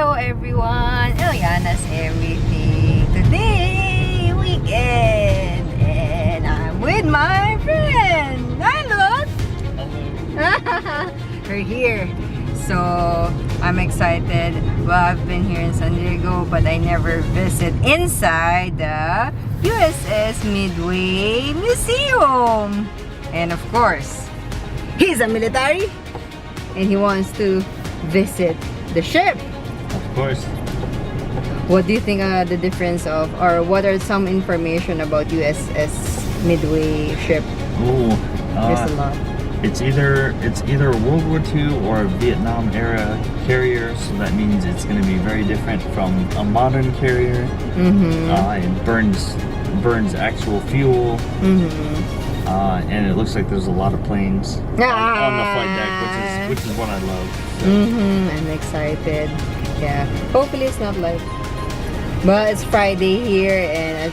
Hello everyone, Eleana's everything. Today, weekend, and I'm with my friend. Hi, look. Hello. We're here, so I'm excited. Well, I've been here in San Diego, but I never visit inside the USS Midway Museum. And of course, he's a military, and he wants to visit the ship. Of course. What do you think the difference of, or what are some information about USS Midway ship? Oh, There's a lot. It's either a World War II or a Vietnam era carrier, so that means it's going to be very different from a modern carrier. It burns actual fuel. And it looks like there's a lot of planes on the flight deck, which is what I love. So. I'm excited. Yeah, hopefully it's not like, but it's Friday here, and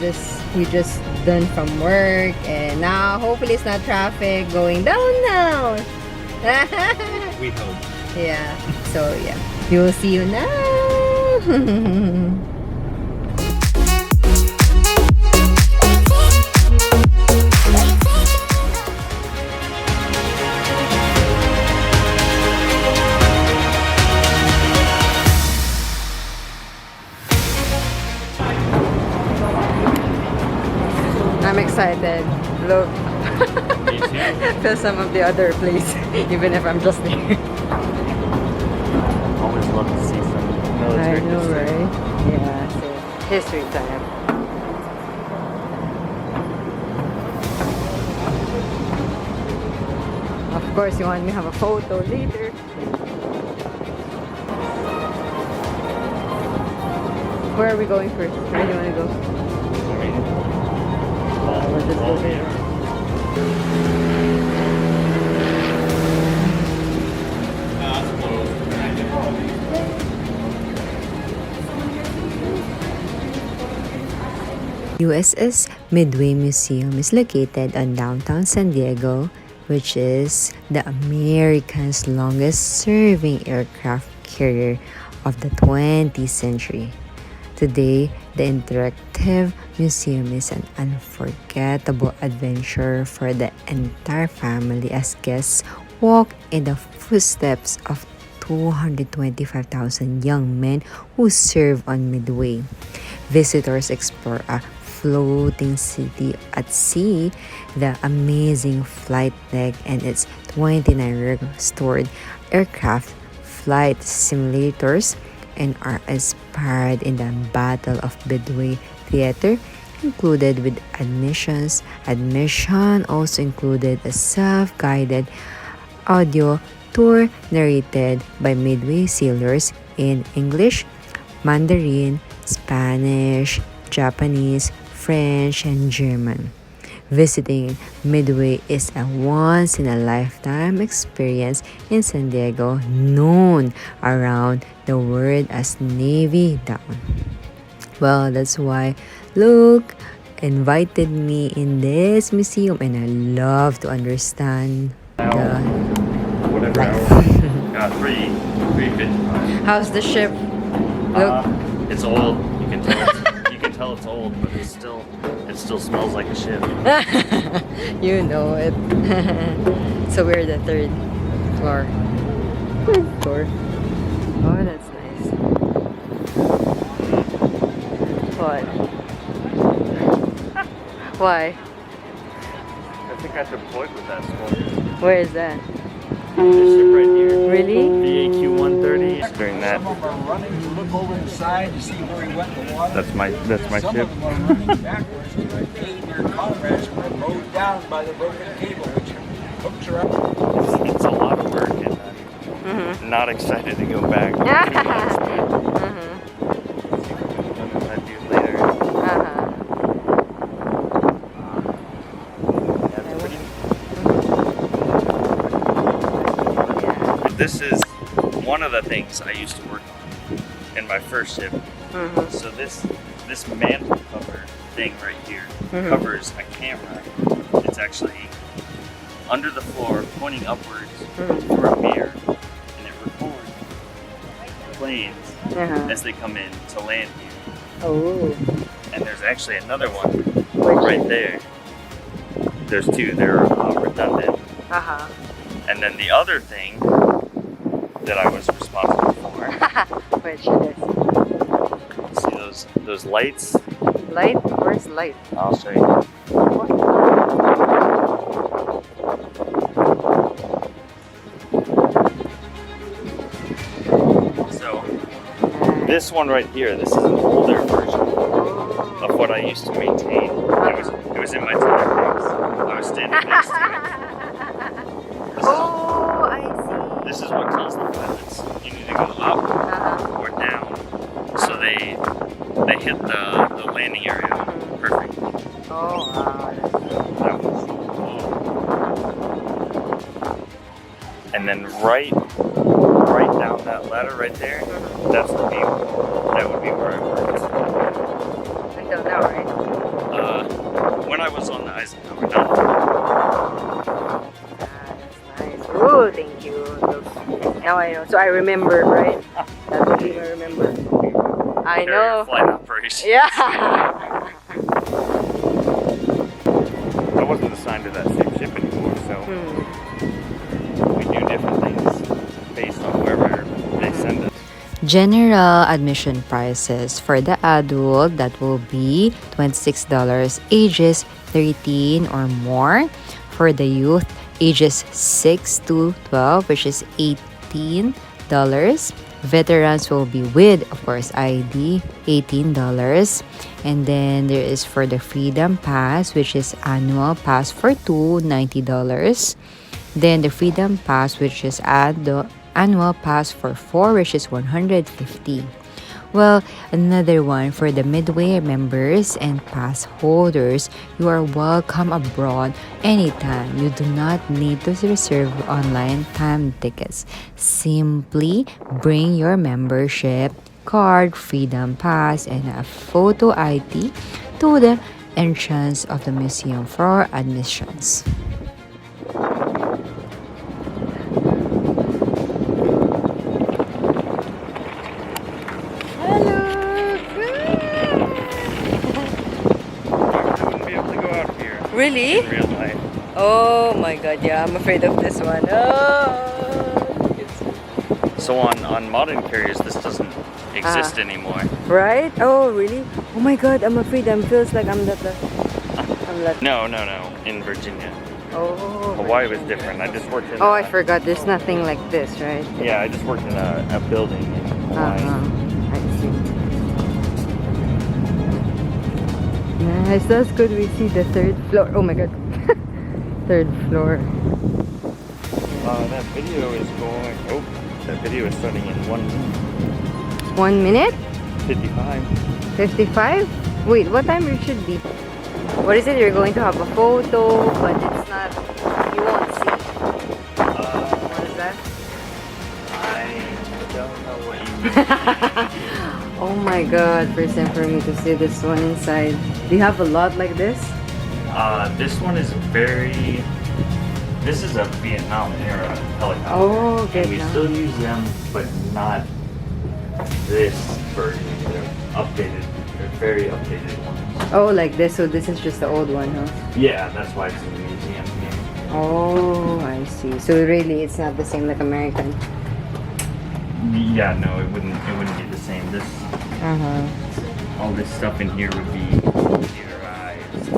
we just done from work, and now hopefully it's not traffic going down. We hope. Yeah. So yeah, we will see you now. I'm excited. Look. Me too. Feel some of the other place, even if I'm just there. Always love to see some military I know, history. right? Yeah, so history time. Of course, you want me to have a photo later. Where are we going first? Where do you want to go? We'll just go there. USS Midway Museum is located on downtown San Diego, which is the America's longest serving aircraft carrier of the 20th century. Today, the interactive museum is an unforgettable adventure for the entire family as guests walk in the footsteps of 225,000 young men who serve on Midway. Visitors explore a floating city at sea, the amazing flight deck, and its 29 restored aircraft flight simulators, and are inspired in the Battle of Midway Theater, included with admissions. Admission also included a self-guided audio tour narrated by Midway sailors in English, Mandarin, Spanish, Japanese, French, and German. Visiting Midway is a once-in-a-lifetime experience in San Diego, known around the world as Navy Down. Well, that's why Luke invited me in this museum, and I love to understand the Whatever life. hour. 3:55. How's the ship? Look. It's old. You can tell it's old, but it still smells like a ship. You know it. So we're the third floor. Oh, that's nice. What? Why? I think I should point with that score. Where is that? This ship right here. Really? VAQ 130. During that. Some of them are running to look over the side to see where he went in the water. That's my Some ship. of them are running backwards to aid their comrades who are rowed down by the broken cable, which hooks around. It's a lot of work, and not excited to go back. I do later. This is one of the things I used to work on in my first ship. So this mantle cover thing right here covers a camera. It's actually under the floor, pointing upwards through a mirror, and it records planes as they come in to land here. Oh. And there's actually another one Which right is- there. There's two. They're redundant. And then the other thing that I was responsible for. Which is See those lights? light? Where's light? I'll show you. So this one right here, this is an older version of what I used to maintain. It was in my toolbox. I was standing next to it. Oh, I This is what tells the pilots you need to go up or down. So they hit the landing area perfectly. see. Oh, wow. That was and then right down that ladder right there, that's the view. That would be where I worked. Until now, right? When I was on the Eisenhower, not That's nice. Oh, thank you. Now I know. So I remember, right? That's what I remember. I know. flight operation. Yeah. I wasn't assigned to that same ship anymore, so we do different things based on wherever they send us. General admission prices for the adult, that will be $26, ages 13 or more. For the youth, ages 6 to 12, which is $18. Veterans will be with, of course, ID, $18. And then there is for the Freedom Pass, which is annual pass for two, $90. Then the Freedom Pass, which is the annual pass for 4, which is $150. Well, another one for the Midway members and pass holders, you are welcome abroad anytime. You do not need to reserve online time tickets. Simply bring your membership card, Freedom Pass, and a photo ID to the entrance of the museum for admissions. I wouldn't be able to go out here Really? in real life. Oh my god, yeah, I'm afraid of this one. Oh. So on modern carriers, this doesn't exist anymore. Right? Oh, really? Oh my god, I'm afraid. Feels like I'm not. No. In Virginia. Oh. Hawaii was different. I just worked in. Oh, I forgot. There's nothing like this, right? Yeah, I just worked in a building in Hawaii. I see. Nice. That's good. We see the third floor. Oh my god. Third floor. That video is going. Oh, that video is starting in 1 minute. 1 minute? 55. 55? Wait, what time it should be? What is it? You're going to have a photo, but it's not. You won't see. What is that? I don't know what you mean. Oh my god, first time for me to see this one inside. Do you have a lot like this? This one is very. This is a Vietnam era helicopter. Oh, And we Vietnam. still use them, but not this version. They're updated. They're very updated ones. Oh, like this. So this is just the old one, huh? Yeah, that's why it's in the museum here. Oh, I see. So really, it's not the same like American. Yeah, no, it wouldn't be the same. This all this stuff in here would be computerized. It's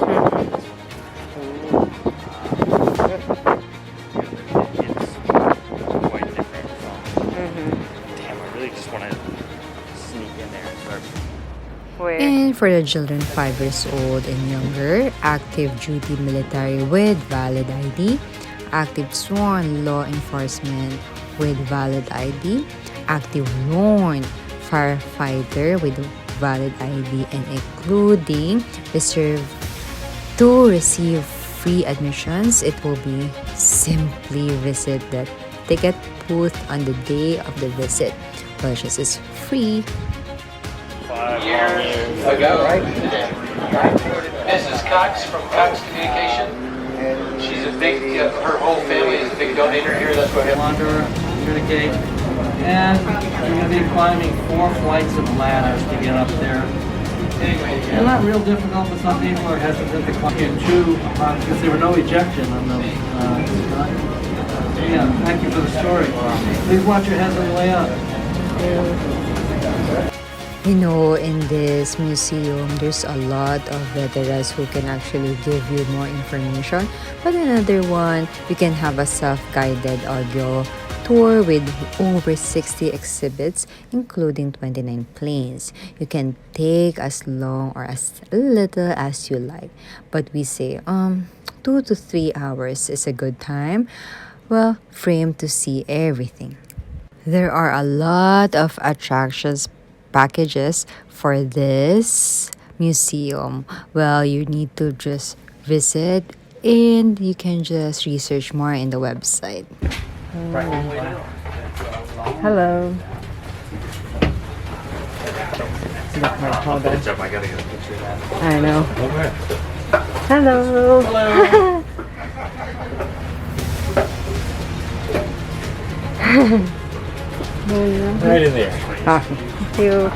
quite different from. Damn, I really just want to sneak in there and start. Where? And for the children 5 years old and younger, active duty military with valid ID, active sworn law enforcement with valid ID, active sworn firefighter with valid ID, and including reserved to receive free admissions, it will be simply visit the ticket booth on the day of the visit, which is free. 5 Years ago, Mrs. Cox from Cox Communication. She's a big, her whole family is a big donator here. That's what Commander, communicate And you're going to be climbing 4 flights of ladders to get up there. And not real difficult, but some people are hesitant to climb and chew because there were no ejection on those. Yeah, thank you for the story. Please watch your heads on the way up. You know, in this museum, there's a lot of veterans who can actually give you more information. But another one, you can have a self-guided audio tour with over 60 exhibits, including 29 planes. You can take as long or as little as you like. But we say, 2 to 3 hours is a good time. Well, frame to see everything. There are a lot of attractions packages for this museum. Well, you need to just visit and you can just research more in the website. Hello. Look my powder. I gotta get a picture of that. I know. Hello. Hello. Right in there. Thank you.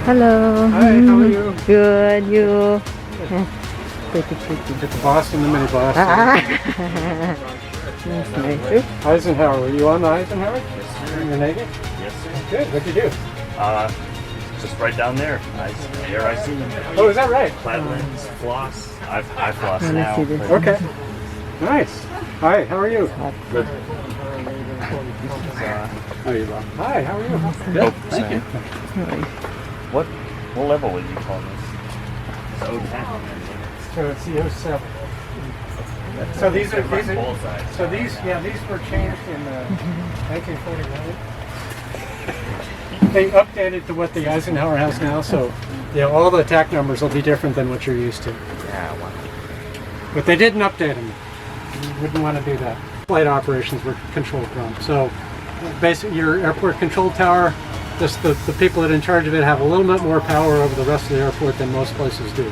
Hello. Hi, how are you? Good, you. Pretty. Get the boss and the mini boss. Nice. Eisenhower, were you on the Eisenhower? Yes, sir. In the Navy? Yes, sir. Good, what'd you do? Just right down there. There I see them. Oh, is that right? Flatlins, floss. I floss Let me now. see this. but- Okay. Nice. Hi, how are you? Good. Oh, you are. Hi, how are you? Good. Thank you. What level would you call this? It's 010. So it's the 07. So these are Bullseye. so these were changed in 1949. They updated to what the Eisenhower has now, so all the attack numbers will be different than what you're used to. Yeah, wow. But they didn't update them. You wouldn't want to do that. Flight operations were controlled from. So basically your airport control tower, just the people that are in charge of it have a little bit more power over the rest of the airport than most places do.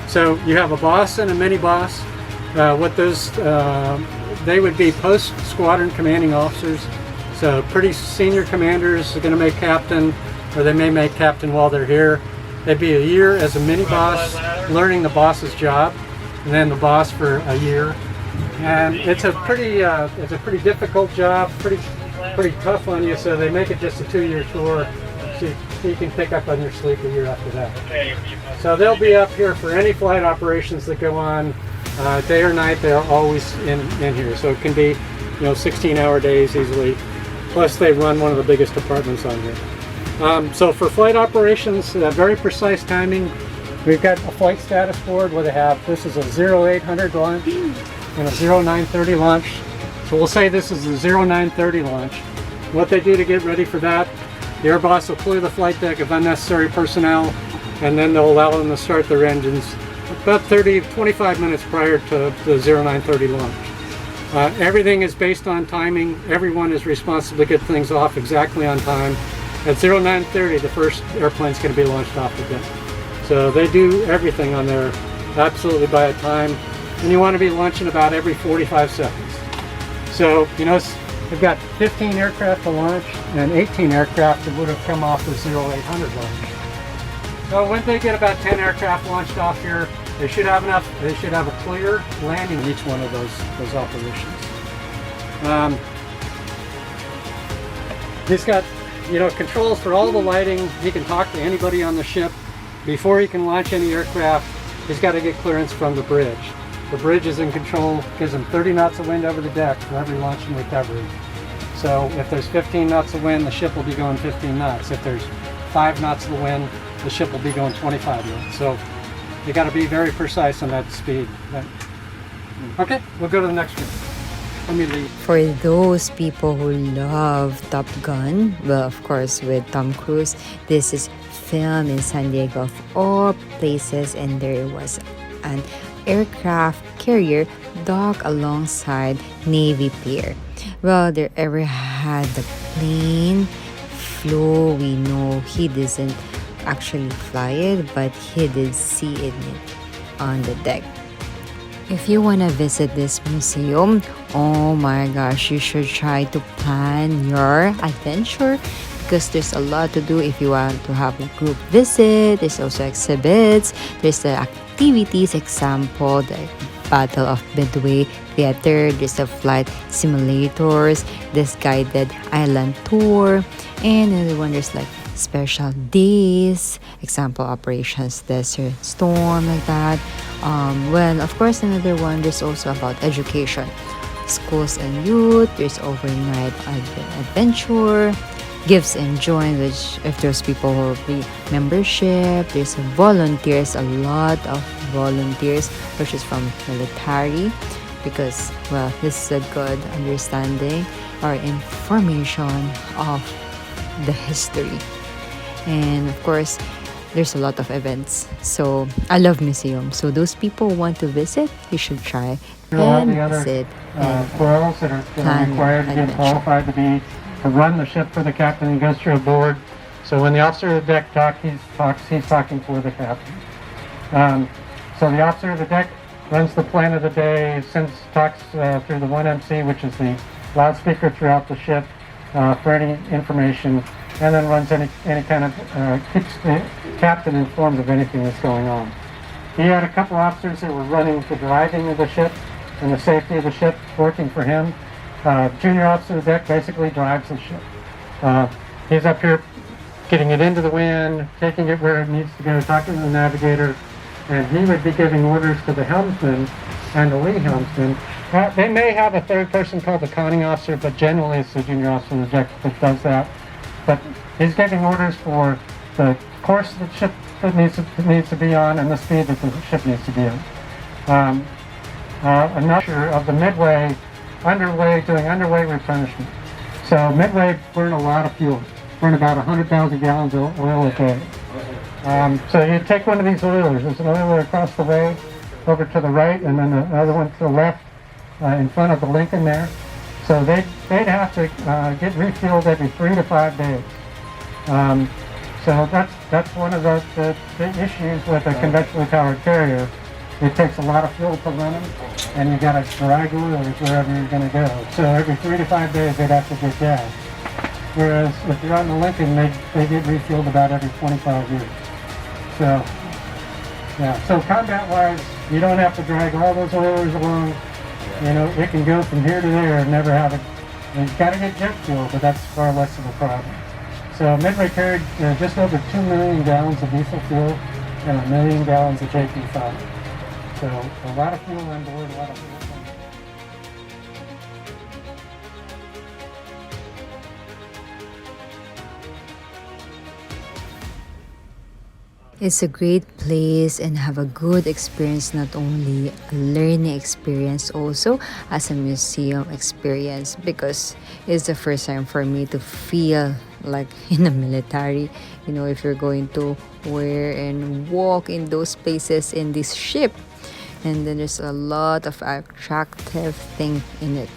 So you have a boss and a mini boss. They would be post squadron commanding officers. So pretty senior commanders are going to make captain, or they may make captain while they're here. They'd be a year as a mini boss, learning the boss's job, and then the boss for a year. And it's a pretty difficult job, pretty tough on you. So they make it just a 2-year tour, so you can pick up on your sleep a year after that. So they'll be up here for any flight operations that go on, day or night. They're always in here. So it can be, 16-hour days easily. Plus they run one of the biggest departments on here. So for flight operations, very precise timing. We've got a flight status board where they have, this is a 0800 launch and a 0930 launch. So we'll say this is the 0930 launch. What they do to get ready for that, the air boss will clear the flight deck of unnecessary personnel, and then they'll allow them to start their engines about 25 minutes prior to the 0930 launch. Everything is based on timing. Everyone is responsible to get things off exactly on time. At 0930, the first airplane's going to be launched off the deck. So they do everything on there absolutely by a time. And you want to be launching about every 45 seconds. So, they've got 15 aircraft to launch and 18 aircraft that would have come off the 0800 launch. So when they get about 10 aircraft launched off here, they should have a clear landing in each one of those operations. He's got, controls for all the lighting. He can talk to anybody on the ship. Before he can launch any aircraft, he's got to get clearance from the bridge. The bridge is in control, gives him 30 knots of wind over the deck for every launch and recovery. So if there's 15 knots of wind, the ship will be going 15 knots. If there's 5 knots of wind, the ship will be going 25 knots. So you got to be very precise on that speed. Okay, we'll go to the next one. Let me leave. For those people who love Top Gun, well, of course, with Tom Cruise, this is filmed in San Diego of all places, and there was an aircraft carrier dock alongside Navy Pier. Well, there ever had the plane flew, we know he doesn't actually fly it, but he did see it on the deck. If you want to visit this museum, oh my gosh, you should try to plan your adventure because there's a lot to do if you want to have a group visit. There's also exhibits, there's the activities, example, the Battle of Midway Theater, there's the flight simulators, this guided island tour, and another one there's like special days, example operations desert storm like that. Well, of course, another one there's also about education, schools and youth, there's overnight adventure, gifts and join, which if there's people who will be membership, there's volunteers, a lot of volunteers, which is from military, because well, this is a good understanding or information of the history. And of course, there's a lot of events. So I love museums. So those people who want to visit, you should try All and the other visit and roles that are plan required to get adventure. qualified to run the ship for the captain. He goes through a board. So when the officer of the deck he's talking for the captain. So the officer of the deck runs the plan of the day, talks through the 1MC, which is the loudspeaker throughout the ship for any information, and then runs any kind of keeps the captain informed of anything that's going on. He had a couple officers that were running the driving of the ship and the safety of the ship, working for him. Junior officer of the deck basically drives the ship. He's up here getting it into the wind, taking it where it needs to go, talking to the navigator, and he would be giving orders to the helmsman and the lee helmsman. They may have a third person called the conning officer, but generally it's the junior officer of the deck that does that. But he's giving orders for the course the ship that needs to be on and the speed that the ship needs to be on. Another of the Midway doing underway replenishment. So Midway burn a lot of fuel, burn about 100,000 gallons of oil a day. So you take one of these oilers, there's an oiler across the way over to the right and then another one to the left in front of the Lincoln there. So they'd have to get refueled every 3 to 5 days. So that's one of the issues with a conventionally powered carrier. It takes a lot of fuel to run them, and you got to drag oilers wherever you're going to go. So every 3 to 5 days they'd have to get gas. Whereas if you're on the Lincoln, they get refueled about every 25 years. So yeah, so combat-wise, you don't have to drag all those oilers along. You know, it can go from here to there and never have it. You've got to get jet fuel, but that's far less of a problem. So Midway carried just over 2 million gallons of diesel fuel and 1 million gallons of JP5. So a lot of fuel on board, a lot of fuel. It's a great place and have a good experience, not only a learning experience, also as a museum experience, because it's the first time for me to feel like in the military. You know, if you're going to wear and walk in those places in this ship, and then there's a lot of attractive thing in it.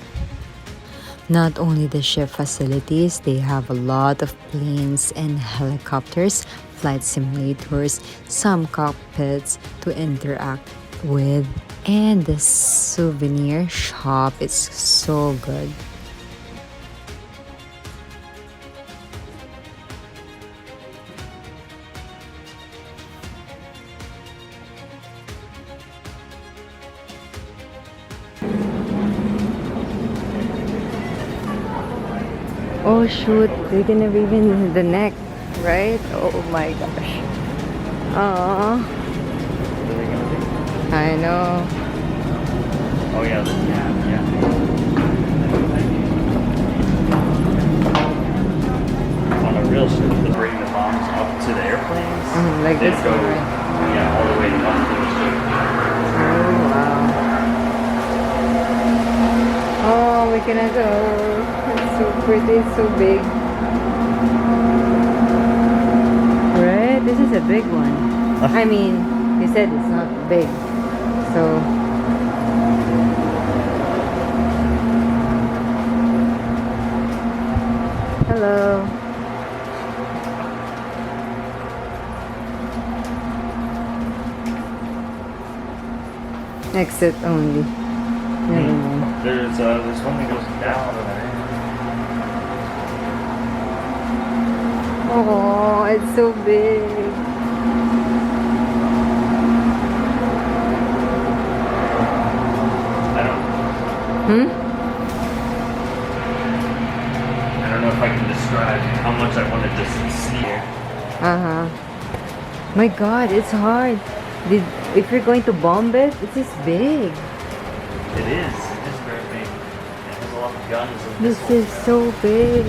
Not only the ship facilities, they have a lot of planes and helicopters, flight simulators, some cockpits to interact with, and the souvenir shop is so good. Oh shoot, they're gonna be in the neck, right? Oh my gosh. Aww. I know. Oh yeah, yeah. On a real ship, they bring the bombs up to the airplanes. Like They this go, one, right? yeah, all the way up to the ship. Oh wow. Oh, we cannot go. It's so pretty, it's so big. Right? This is a big one. I mean, you said it's not big. So hello. Exit only. Never mind. There's one that goes down there. Oh, it's so big. I don't know if I can describe how much I wanted to see here. My God, it's hard. If you're going to bomb it, it's this big. It is very big. It has a lot of guns and This missiles. is so big.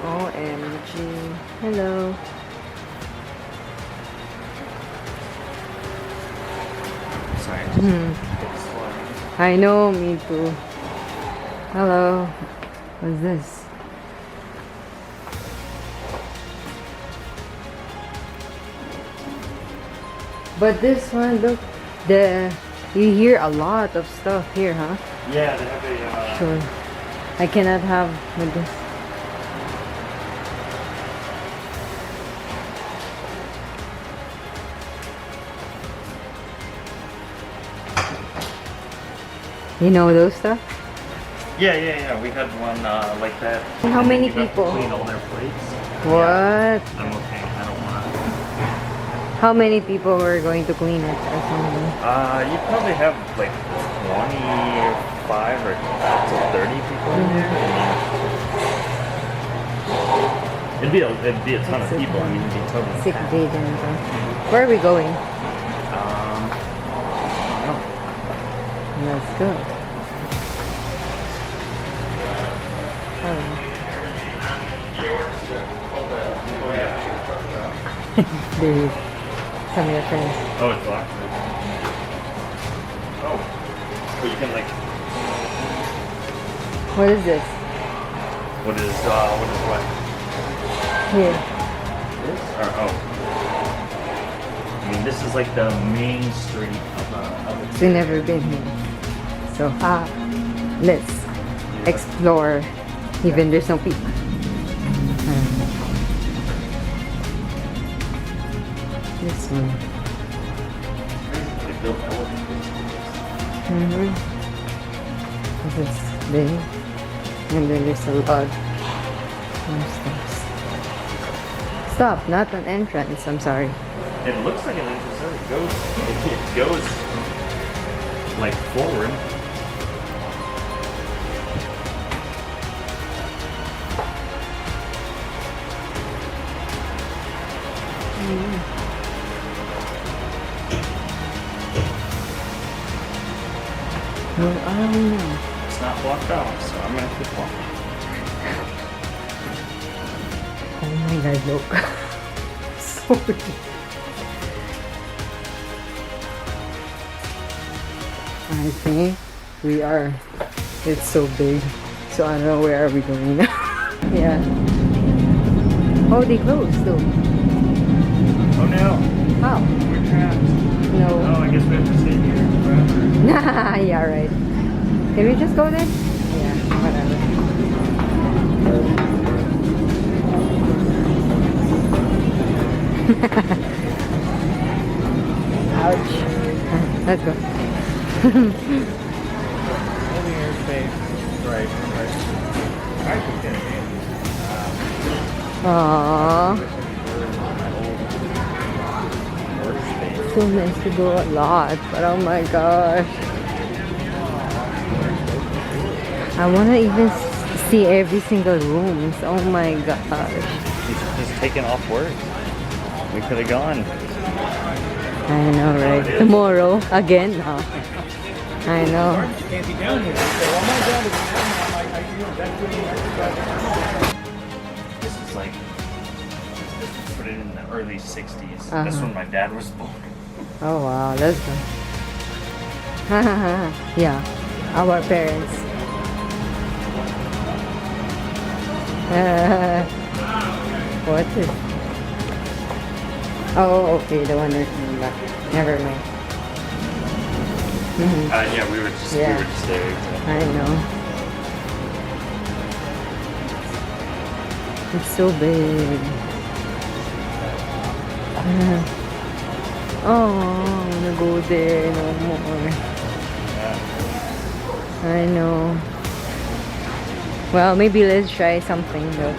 OMG. Hello. Sorry, just it's slow. I know, me too. Hello. What's this? But this one, look, you hear a lot of stuff here, huh? Yeah, they have a Sure. I cannot have with this. You know those stuff? Yeah. We had one like that. How And many you have to people? clean all their plates. What? I'm okay. I don't want to. How many people were going to clean it or something? You probably have like 25 or to 30 people in there. It'd be a ton of people. I mean, it'd be totally Sick packed. day din to. Where are we going? Let's go. Oh. Dude, some of your friends. Oh, it's locked. Oh, but you can like. What is this? What is what? Here. This? Or oh. I mean, this is like the main street of the. We've never been here. So, let's explore. Even there's no people. This one. They built elevators. This is big. And then there's a lot more steps. Stop, not an entrance. I'm sorry. It looks like an entrance. It goes like forward. Where are we now? It's not blocked off, so I'm gonna keep walking. Oh my God, look. So big. I think we are. It's so big. So I don't know where are we going now. Yeah. Oh, they closed though. Oh no, How? we're trapped. No. Oh, I guess we have to stay here forever. Yeah, right. Can we just go then? Yeah, whatever. Ouch. Let's go. Linear space. Right. I could get it. Aww. So nice to go a lot, but oh my gosh. I want to even see every single room. Oh my gosh. He's taking off work. We could have gone. I know, right? Tomorrow, again. Oh. I know. Can't be down here. So, oh my God, it's This is like, put it in the early 60s. That's Uh-huh. when my dad was born. Oh wow, let's go. Yeah, our parents. What is? Oh, okay, the one that's in the back. Never mind. Yeah, we were just Yeah. there. I know. It's so big. Oh, I wanna go there no more. I know. Well, maybe let's try something though.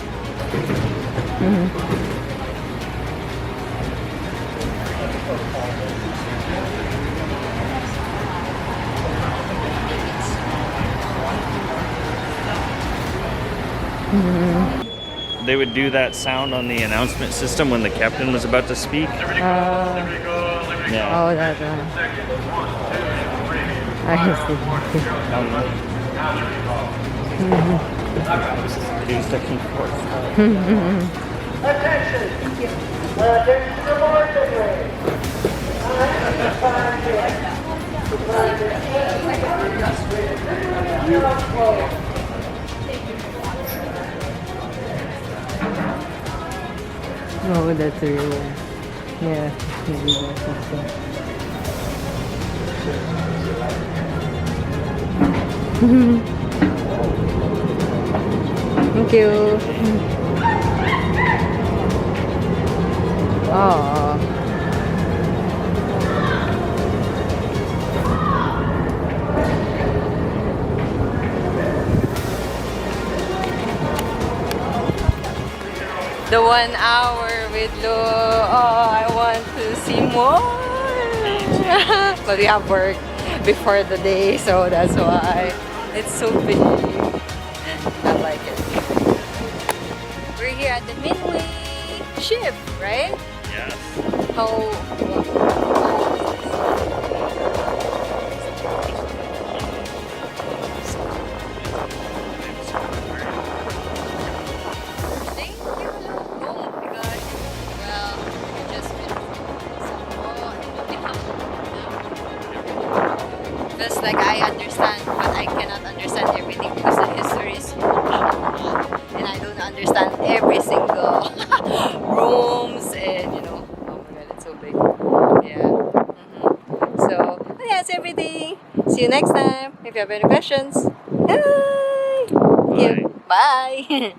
They would do that sound on the announcement system when the captain was about to speak. Yeah. Oh, that one. I see. He's looking for it. Attention! There's no more Midway. Oh, that's a real one. Yeah, maybe that's something. Thank you. Oh. The 1 hour with Lo. Oh, I want to see more. But we have work before the day, so that's why it's so big. I like it. We're here at the Midway ship, right? Yes. How? Thank you. Oh my gosh. Well, we just finished. Feels like I understand, but I cannot understand everything because the history is huge. And I don't understand every single rooms and oh my god, it's so big. Yeah. So that's everything. See you next time. If you have any questions. Bye. Thank you. Bye.